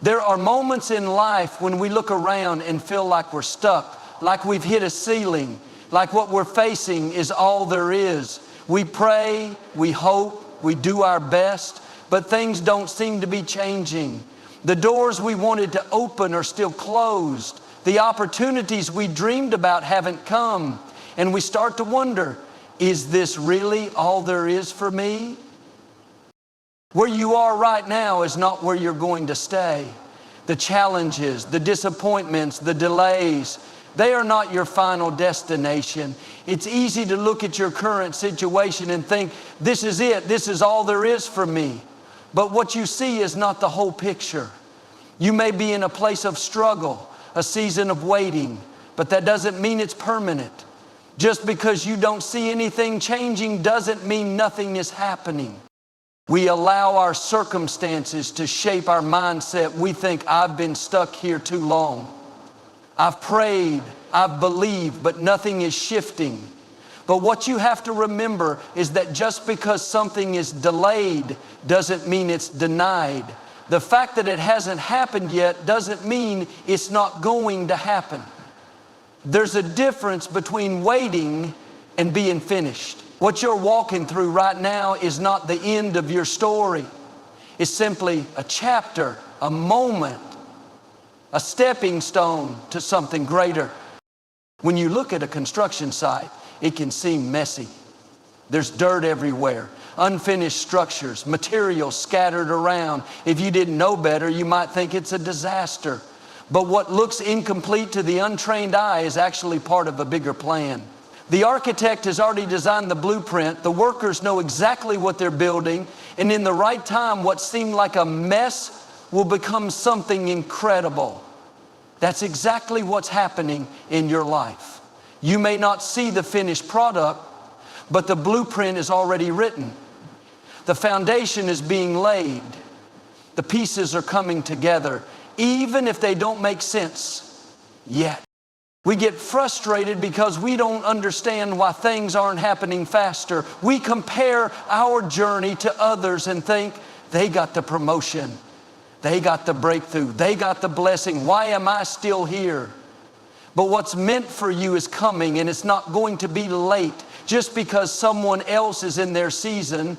There are moments in life when we look around and feel like we're stuck, like we've hit a ceiling, like what we're facing is all there is. We pray, we hope, we do our best, but things don't seem to be changing. The doors we wanted to open are still closed. The opportunities we dreamed about haven't come. And we start to wonder, is this really all there is for me? Where you are right now is not where you're going to stay. The challenges, the disappointments, the delays, they are not your final destination. It's easy to look at your current situation and think, this is it, this is all there is for me. But what you see is not the whole picture. You may be in a place of struggle, a season of waiting, but that doesn't mean it's permanent. Just because you don't see anything changing doesn't mean nothing is happening. We allow our circumstances to shape our mindset. We think, I've been stuck here too long. I've prayed, I've believed, but nothing is shifting. But what you have to remember is that just because something is delayed doesn't mean it's denied. The fact that it hasn't happened yet doesn't mean it's not going to happen. There's a difference between waiting and being finished. What you're walking through right now is not the end of your story. It's simply a chapter, a moment, a stepping stone to something greater. When you look at a construction site, it can seem messy. There's dirt everywhere, unfinished structures, materials scattered around. If you didn't know better, you might think it's a disaster. But what looks incomplete to the untrained eye is actually part of a bigger plan. The architect has already designed the blueprint. The workers know exactly what they're building. And in the right time, what seemed like a mess will become something incredible. That's exactly what's happening in your life. You may not see the finished product, but the blueprint is already written. The foundation is being laid. The pieces are coming together, even if they don't make sense yet. We get frustrated because we don't understand why things aren't happening faster. We compare our journey to others and think, they got the promotion, they got the breakthrough, they got the blessing. Why am I still here? But what's meant for you is coming, and it's not going to be late. Just because someone else is in their season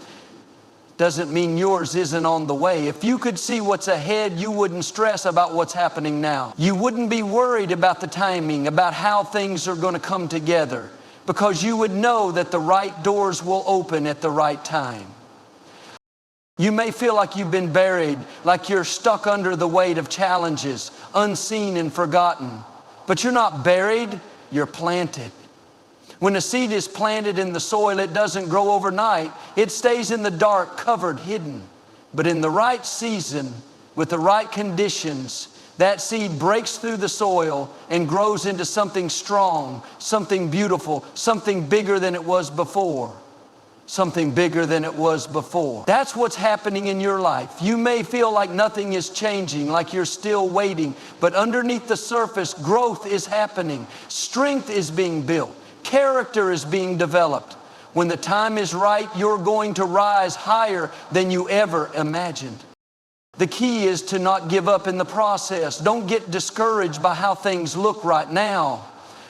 doesn't mean yours isn't on the way. If you could see what's ahead, you wouldn't stress about what's happening now. You wouldn't be worried about the timing, about how things are going to come together, because you would know that the right doors will open at the right time. You may feel like you've been buried, like you're stuck under the weight of challenges, unseen and forgotten. But you're not buried, you're planted. When a seed is planted in the soil, it doesn't grow overnight. It stays in the dark, covered, hidden. But in the right season, with the right conditions, that seed breaks through the soil and grows into something strong, something beautiful, something bigger than it was before. Something bigger than it was before. That's what's happening in your life. You may feel like nothing is changing, like you're still waiting, but underneath the surface, growth is happening. Strength is being built. Character is being developed. When the time is right, you're going to rise higher than you ever imagined. The key is to not give up in the process. Don't get discouraged by how things look right now.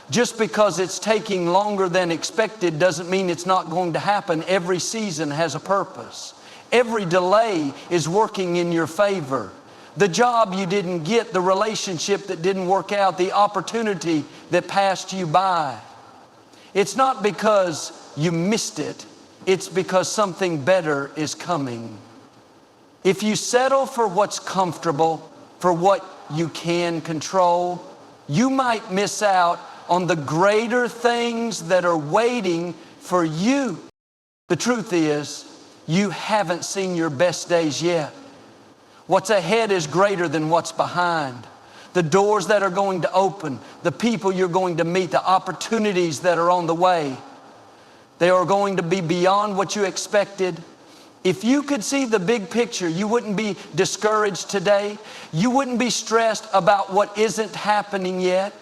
Just because it's taking longer than expected doesn't mean it's not going to happen. Every season has a purpose. Every delay is working in your favor. The job you didn't get, the relationship that didn't work out, the opportunity that passed you by. It's not because you missed it. It's because something better is coming. If you settle for what's comfortable, for what you can control, you might miss out on the greater things that are waiting for you. The truth is, you haven't seen your best days yet. What's ahead is greater than what's behind. The doors that are going to open, the people you're going to meet, the opportunities that are on the way, they are going to be beyond what you expected. If you could see the big picture, you wouldn't be discouraged today. You wouldn't be stressed about what isn't happening yet.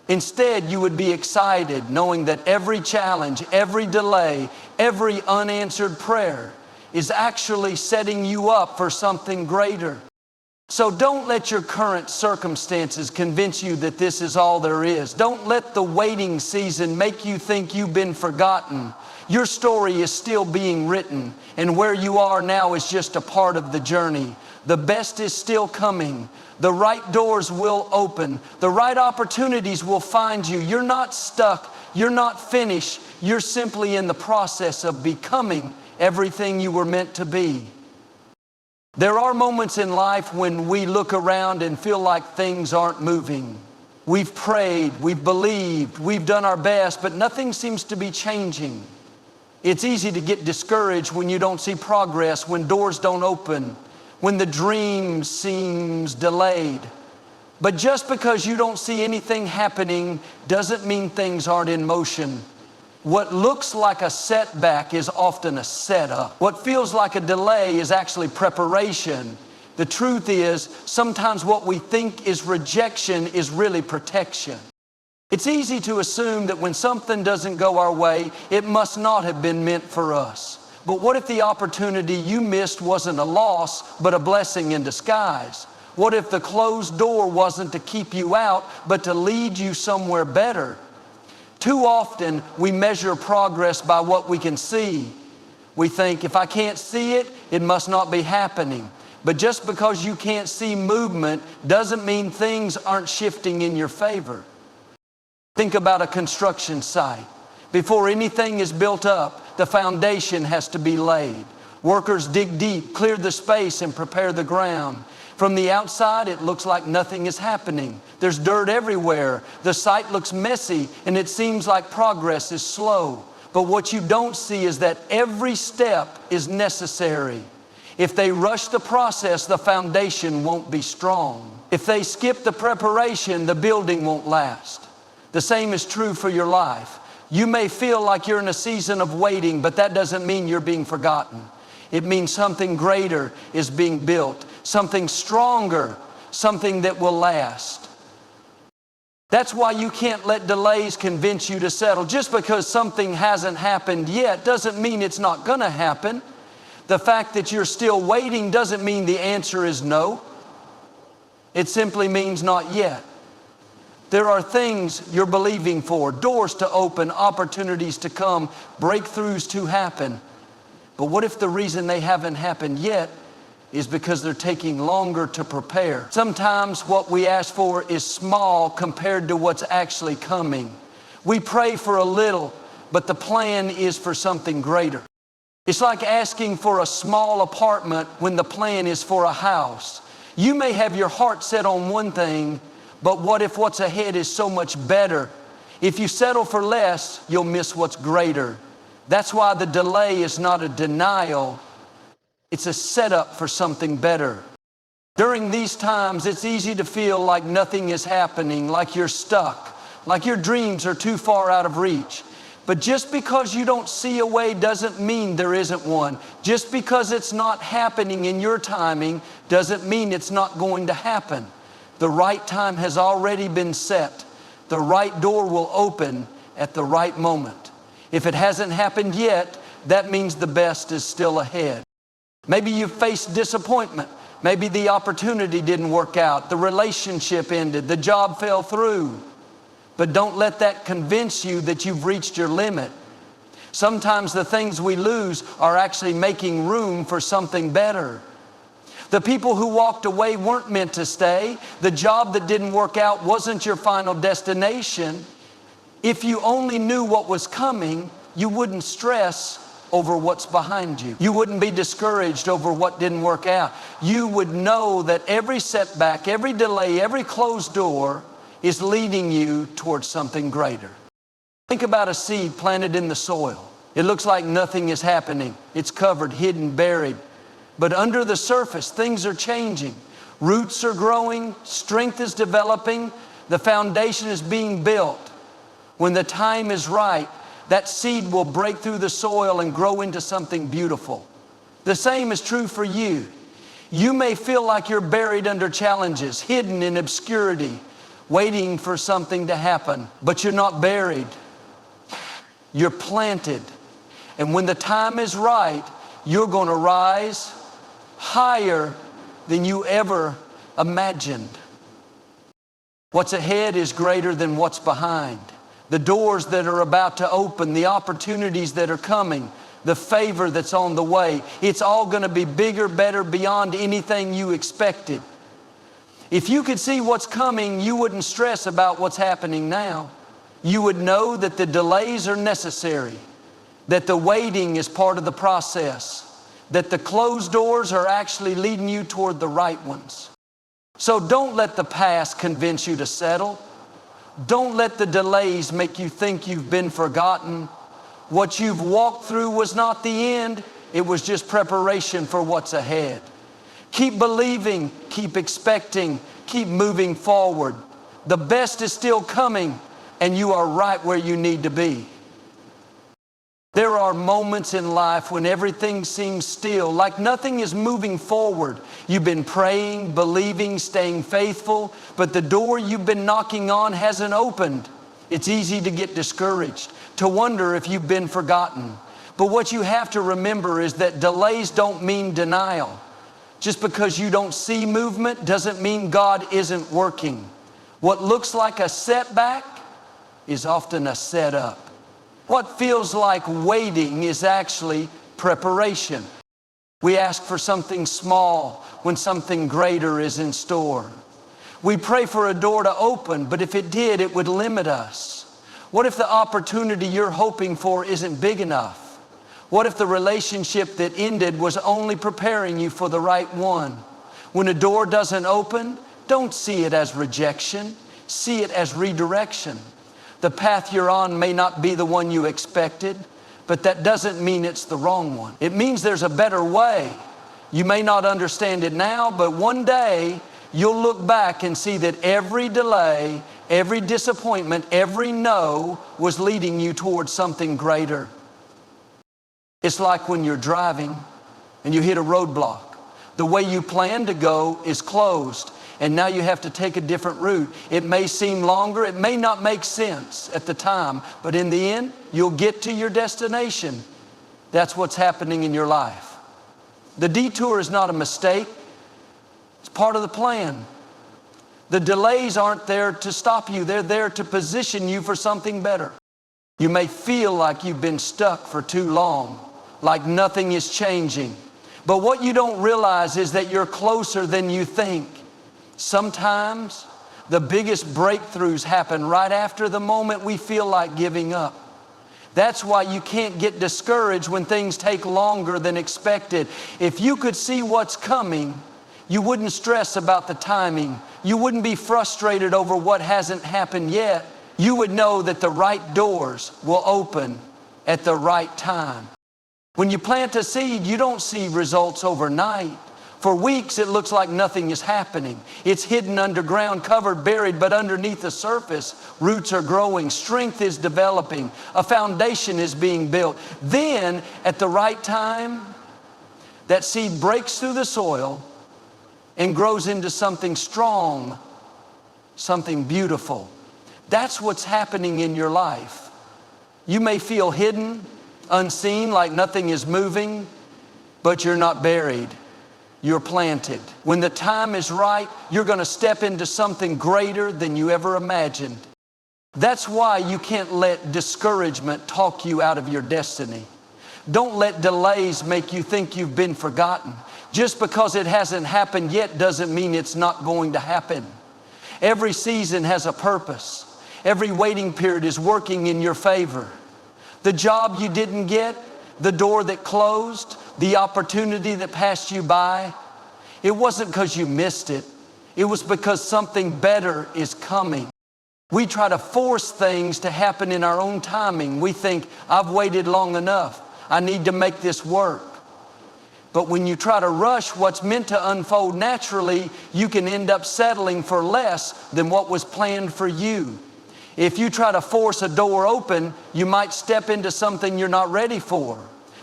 Instead, you would be excited knowing that every challenge, every delay, every unanswered prayer is actually setting you up for something greater. So don't let your current circumstances convince you that this is all there is. Don't let the waiting season make you think you've been forgotten. Your story is still being written, and where you are now is just a part of the journey. The best is still coming. The right doors will open. The right opportunities will find you. You're not stuck. You're not finished. You're simply in the process of becoming everything you were meant to be. There are moments in life when we look around and feel like things aren't moving. We've prayed, we've believed, we've done our best, but nothing seems to be changing. It's easy to get discouraged when you don't see progress, when doors don't open, when the dream seems delayed. But just because you don't see anything happening doesn't mean things aren't in motion. What looks like a setback is often a setup. What feels like a delay is actually preparation. The truth is, sometimes what we think is rejection is really protection. It's easy to assume that when something doesn't go our way, it must not have been meant for us. But what if the opportunity you missed wasn't a loss, but a blessing in disguise? What if the closed door wasn't to keep you out, but to lead you somewhere better? Too often, we measure progress by what we can see. We think, if I can't see it, it must not be happening. But just because you can't see movement doesn't mean things aren't shifting in your favor. Think about a construction site. Before anything is built up, the foundation has to be laid. Workers dig deep, clear the space, and prepare the ground. From the outside, it looks like nothing is happening. There's dirt everywhere. The site looks messy, and it seems like progress is slow. But what you don't see is that every step is necessary. If they rush the process, the foundation won't be strong. If they skip the preparation, the building won't last. The same is true for your life. You may feel like you're in a season of waiting, but that doesn't mean you're being forgotten. It means something greater is being built, something stronger, something that will last. That's why you can't let delays convince you to settle. Just because something hasn't happened yet doesn't mean it's not going to happen. The fact that you're still waiting doesn't mean the answer is no. It simply means not yet. There are things you're believing for, doors to open, opportunities to come, breakthroughs to happen. But what if the reason they haven't happened yet is because they're taking longer to prepare? Sometimes what we ask for is small compared to what's actually coming. We pray for a little, but the plan is for something greater. It's like asking for a small apartment when the plan is for a house. You may have your heart set on one thing, but what if what's ahead is so much better? If you settle for less, you'll miss what's greater. That's why the delay is not a denial. It's a setup for something better. During these times, it's easy to feel like nothing is happening, like you're stuck, like your dreams are too far out of reach. But just because you don't see a way doesn't mean there isn't one. Just because it's not happening in your timing doesn't mean it's not going to happen. The right time has already been set. The right door will open at the right moment. If it hasn't happened yet, that means the best is still ahead. Maybe you've faced disappointment. Maybe the opportunity didn't work out. The relationship ended. The job fell through. But don't let that convince you that you've reached your limit. Sometimes the things we lose are actually making room for something better. The people who walked away weren't meant to stay. The job that didn't work out wasn't your final destination. If you only knew what was coming, you wouldn't stress over what's behind you. You wouldn't be discouraged over what didn't work out. You would know that every setback, every delay, every closed door is leading you towards something greater. Think about a seed planted in the soil. It looks like nothing is happening. It's covered, hidden, buried. But under the surface, things are changing. Roots are growing, strength is developing, the foundation is being built. When the time is right, that seed will break through the soil and grow into something beautiful. The same is true for you. You may feel like you're buried under challenges, hidden in obscurity, waiting for something to happen, but you're not buried. You're planted. And when the time is right, you're going to rise higher than you ever imagined. What's ahead is greater than what's behind. The doors that are about to open, the opportunities that are coming, the favor that's on the way, it's all going to be bigger, better, beyond anything you expected. If you could see what's coming, you wouldn't stress about what's happening now. You would know that the delays are necessary, that the waiting is part of the process, that the closed doors are actually leading you toward the right ones. So don't let the past convince you to settle. Don't let the delays make you think you've been forgotten. What you've walked through was not the end. It was just preparation for what's ahead. Keep believing, keep expecting, keep moving forward. The best is still coming, and you are right where you need to be. There are moments in life when everything seems still, like nothing is moving forward. You've been praying, believing, staying faithful, but the door you've been knocking on hasn't opened. It's easy to get discouraged, to wonder if you've been forgotten. But what you have to remember is that delays don't mean denial. Just because you don't see movement doesn't mean God isn't working. What looks like a setback is often a setup. What feels like waiting is actually preparation. We ask for something small when something greater is in store. We pray for a door to open, but if it did, it would limit us. What if the opportunity you're hoping for isn't big enough? What if the relationship that ended was only preparing you for the right one? When a door doesn't open, don't see it as rejection. See it as redirection. The path you're on may not be the one you expected, but that doesn't mean it's the wrong one. It means there's a better way. You may not understand it now, but one day you'll look back and see that every delay, every disappointment, every no was leading you towards something greater. It's like when you're driving and you hit a roadblock. The way you planned to go is closed, and now you have to take a different route. It may seem longer, it may not make sense at the time, but in the end, you'll get to your destination. That's what's happening in your life. The detour is not a mistake. It's part of the plan. The delays aren't there to stop you. They're there to position you for something better. You may feel like you've been stuck for too long, like nothing is changing. But what you don't realize is that you're closer than you think. Sometimes the biggest breakthroughs happen right after the moment we feel like giving up. That's why you can't get discouraged when things take longer than expected. If you could see what's coming, you wouldn't stress about the timing. You wouldn't be frustrated over what hasn't happened yet. You would know that the right doors will open at the right time. When you plant a seed, you don't see results overnight. For weeks, it looks like nothing is happening. It's hidden underground, covered, buried, but underneath the surface, roots are growing, strength is developing, a foundation is being built. Then, at the right time, that seed breaks through the soil and grows into something strong, something beautiful. That's what's happening in your life. You may feel hidden, unseen, like nothing is moving, but you're not buried. You're planted. When the time is right, you're going to step into something greater than you ever imagined. That's why you can't let discouragement talk you out of your destiny. Don't let delays make you think you've been forgotten. Just because it hasn't happened yet doesn't mean it's not going to happen. Every season has a purpose. Every waiting period is working in your favor. The job you didn't get, the door that closed, the opportunity that passed you by, it wasn't because you missed it. It was because something better is coming. We try to force things to happen in our own timing. We think, I've waited long enough. I need to make this work. But when you try to rush what's meant to unfold naturally, you can end up settling for less than what was planned for you. If you try to force a door open, you might step into something you're not ready for.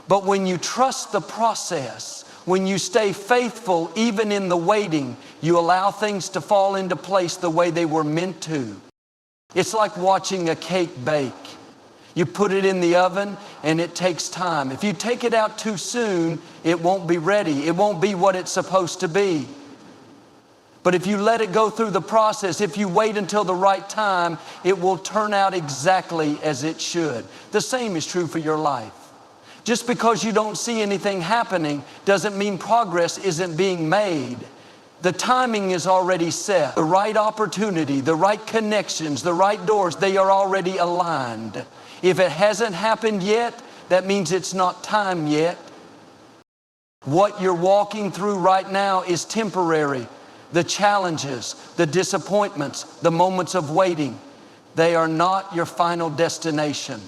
But when you trust the process, when you stay faithful even in the waiting, you allow things to fall into place the way they were meant to. It's like watching a cake bake. You put it in the oven and it takes time. If you take it out too soon, it won't be ready. It won't be what it's supposed to be. But if you let it go through the process, if you wait until the right time, it will turn out exactly as it should. The same is true for your life. Just because you don't see anything happening doesn't mean progress isn't being made. The timing is already set. The right opportunity, the right connections, the right doors, they are already aligned. If it hasn't happened yet, that means it's not time yet. What you're walking through right now is temporary. The challenges, the disappointments, the moments of waiting, they are not your final destination.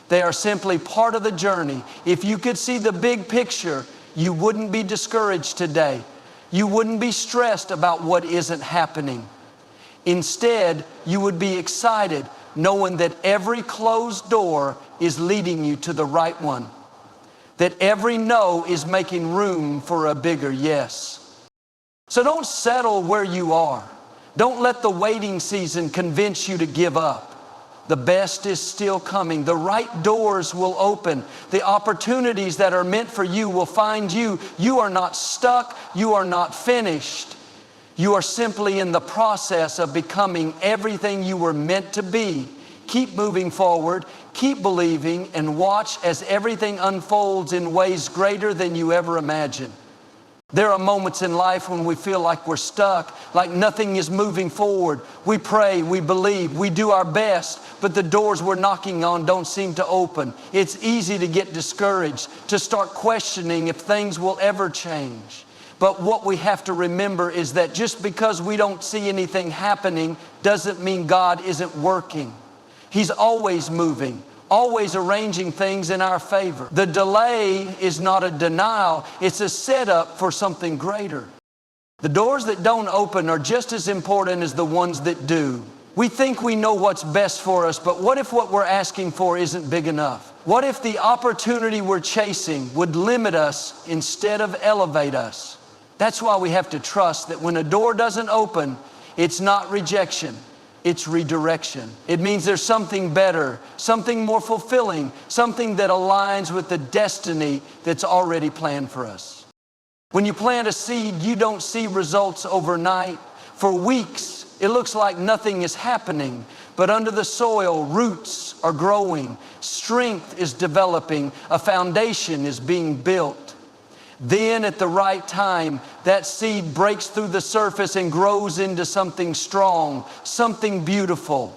They are simply part of the journey. If you could see the big picture, you wouldn't be discouraged today. You wouldn't be stressed about what isn't happening. Instead, you would be excited knowing that every closed door is leading you to the right one. That every no is making room for a bigger yes. So don't settle where you are. Don't let the waiting season convince you to give up. The best is still coming. The right doors will open. The opportunities that are meant for you will find you. You are not stuck. You are not finished. You are simply in the process of becoming everything you were meant to be. Keep moving forward. Keep believing and watch as everything unfolds in ways greater than you ever imagined. There are moments in life when we feel like we're stuck, like nothing is moving forward. We pray, we believe, we do our best, but the doors we're knocking on don't seem to open. It's easy to get discouraged, to start questioning if things will ever change. But what we have to remember is that just because we don't see anything happening doesn't mean God isn't working. He's always moving, always arranging things in our favor. The delay is not a denial, it's a setup for something greater. The doors that don't open are just as important as the ones that do. We think we know what's best for us, but what if what we're asking for isn't big enough? What if the opportunity we're chasing would limit us instead of elevate us? That's why we have to trust that when a door doesn't open, it's not rejection. It's redirection. It means there's something better, something more fulfilling, something that aligns with the destiny that's already planned for us. When you plant a seed, you don't see results overnight. For weeks, it looks like nothing is happening, but under the soil, roots are growing, strength is developing, a foundation is being built. Then at the right time, that seed breaks through the surface and grows into something strong, something beautiful.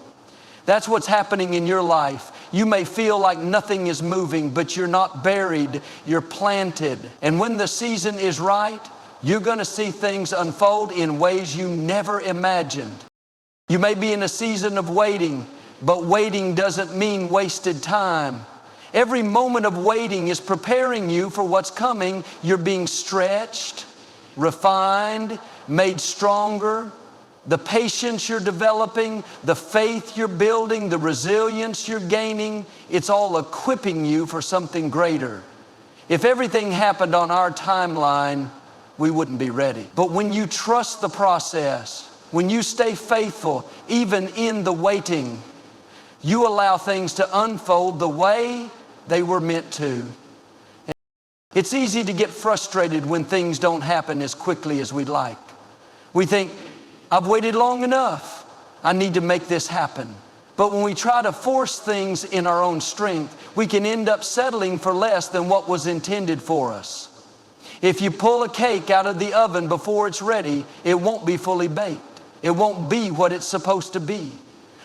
That's what's happening in your life. You may feel like nothing is moving, but you're not buried, you're planted. And when the season is right, you're going to see things unfold in ways you never imagined. You may be in a season of waiting, but waiting doesn't mean wasted time. Every moment of waiting is preparing you for what's coming. You're being stretched, refined, made stronger. The patience you're developing, the faith you're building, the resilience you're gaining, it's all equipping you for something greater. If everything happened on our timeline, we wouldn't be ready. But when you trust the process, when you stay faithful, even in the waiting, you allow things to unfold the way they were meant to. It's easy to get frustrated when things don't happen as quickly as we'd like. We think, I've waited long enough. I need to make this happen. But when we try to force things in our own strength, we can end up settling for less than what was intended for us. If you pull a cake out of the oven before it's ready, it won't be fully baked. It won't be what it's supposed to be.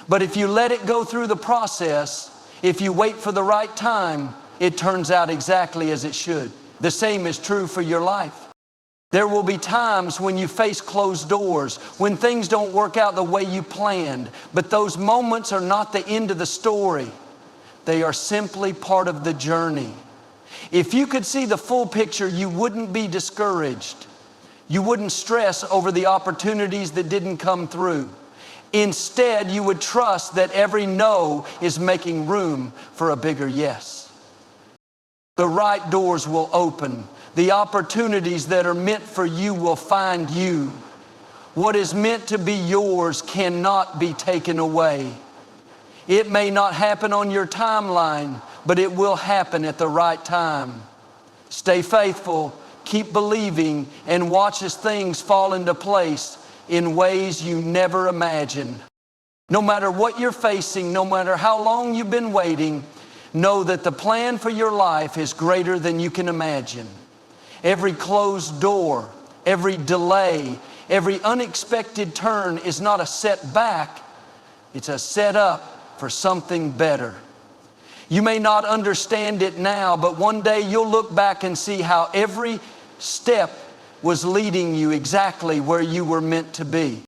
But if you let it go through the process, if you wait for the right time, it turns out exactly as it should. The same is true for your life. There will be times when you face closed doors, when things don't work out the way you planned, but those moments are not the end of the story. They are simply part of the journey. If you could see the full picture, you wouldn't be discouraged. You wouldn't stress over the opportunities that didn't come through. Instead, you would trust that every no is making room for a bigger yes. The right doors will open. The opportunities that are meant for you will find you. What is meant to be yours cannot be taken away. It may not happen on your timeline, but it will happen at the right time. Stay faithful, keep believing, and watch as things fall into place. in ways you never imagined. No matter what you're facing, no matter how long you've been waiting, know that the plan for your life is greater than you can imagine. Every closed door, every delay, every unexpected turn is not a setback, it's a setup for something better. You may not understand it now, but one day you'll look back and see how every step was leading you exactly where you were meant to be.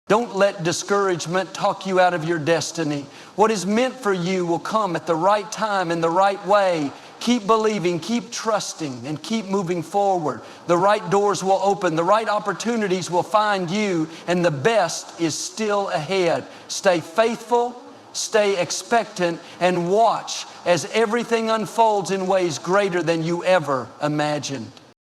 Don't let discouragement talk you out of your destiny. What is meant for you will come at the right time in the right way. Keep believing, keep trusting, and keep moving forward. The right doors will open, the right opportunities will find you, and the best is still ahead. Stay faithful, stay expectant, and watch as everything unfolds in ways greater than you ever imagined.